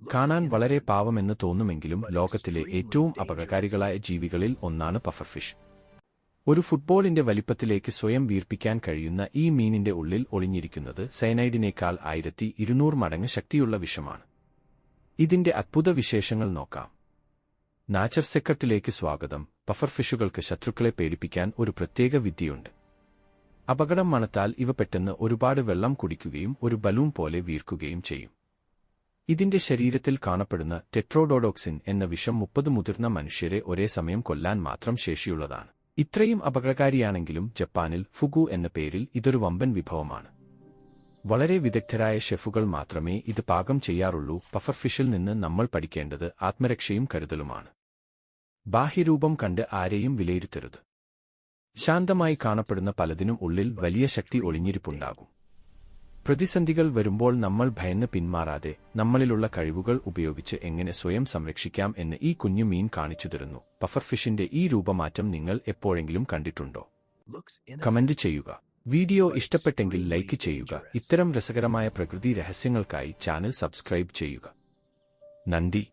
കാണാൻ വളരെ പാവമെന്ന് തോന്നുമെങ്കിലും ലോകത്തിലെ ഏറ്റവും അപകടകാരികളായ ജീവികളിൽ ഒന്നാണ് പഫർഫിഷ്. ഒരു ഫുട്ബോളിന്റെ വലിപ്പത്തിലേക്ക് സ്വയം വീർപ്പിക്കാൻ കഴിയുന്ന ഈ മീനിന്റെ ഉള്ളിൽ ഒളിഞ്ഞിരിക്കുന്നത് സയനൈഡിനേക്കാൾ 1200 മടങ്ങ് ശക്തിയുള്ള വിഷമാണ്. ഇതിന്റെ അത്ഭുത വിശേഷങ്ങൾ നോക്കാം. നാച്ചർ സെക്രട്ടിലേക്ക് സ്വാഗതം. പഫർഫിഷുകൾക്ക് ശത്രുക്കളെ പേടിപ്പിക്കാൻ ഒരു പ്രത്യേക വിദ്യയുണ്ട്. അപകടം മണത്താൽ ഇവ പെട്ടെന്ന് ഒരുപാട് വെള്ളം കുടിക്കുകയും ഒരു ബലൂൺ പോലെ വീർക്കുകയും ചെയ്യും. ഇതിന്റെ ശരീരത്തിൽ കാണപ്പെടുന്ന ടെട്രോഡോഡോക്സിൻ എന്ന വിഷം 30 മുതിർന്ന മനുഷ്യരെ ഒരേ സമയം കൊല്ലാൻ മാത്രം ശേഷിയുള്ളതാണ്. ഇത്രയും അപകടകാരിയാണെങ്കിലും ജപ്പാനിൽ ഫുഗു എന്ന പേരിൽ ഇതൊരു വമ്പൻ വിഭവമാണ്. വളരെ വിദഗ്ധരായ ഷെഫുകൾ മാത്രമേ ഇത് പാകം ചെയ്യാറുള്ളൂ. പഫർഫിഷിൽ നിന്ന് നമ്മൾ പഠിക്കേണ്ടത് ആത്മരക്ഷയും കരുതലുമാണ്. ബാഹ്യരൂപം കണ്ട് ആരെയും വിലയിരുത്തരുത്. ശാന്തമായി കാണപ്പെടുന്ന പലതിനും ഉള്ളിൽ വലിയ ശക്തി ഒളിഞ്ഞിരിപ്പുണ്ടാകും. പ്രതിസന്ധികൾ വരുമ്പോൾ നമ്മൾ ഭയന്ന് പിന്മാറാതെ നമ്മളിലുള്ള കഴിവുകൾ ഉപയോഗിച്ച് എങ്ങനെ സ്വയം സംരക്ഷിക്കാം എന്ന് ഈ കുഞ്ഞു മീൻ കാണിച്ചു തരുന്നു. പഫർഫിഷിന്റെ ഈ രൂപമാറ്റം നിങ്ങൾ എപ്പോഴെങ്കിലും കണ്ടിട്ടുണ്ടോ? കമന്റ് ചെയ്യുക. വീഡിയോ ഇഷ്ടപ്പെട്ടെങ്കിൽ ലൈക്ക് ചെയ്യുക. ഇത്തരം രസകരമായ പ്രകൃതി രഹസ്യങ്ങൾക്കായി ചാനൽ സബ്സ്ക്രൈബ് ചെയ്യുക. നന്ദി.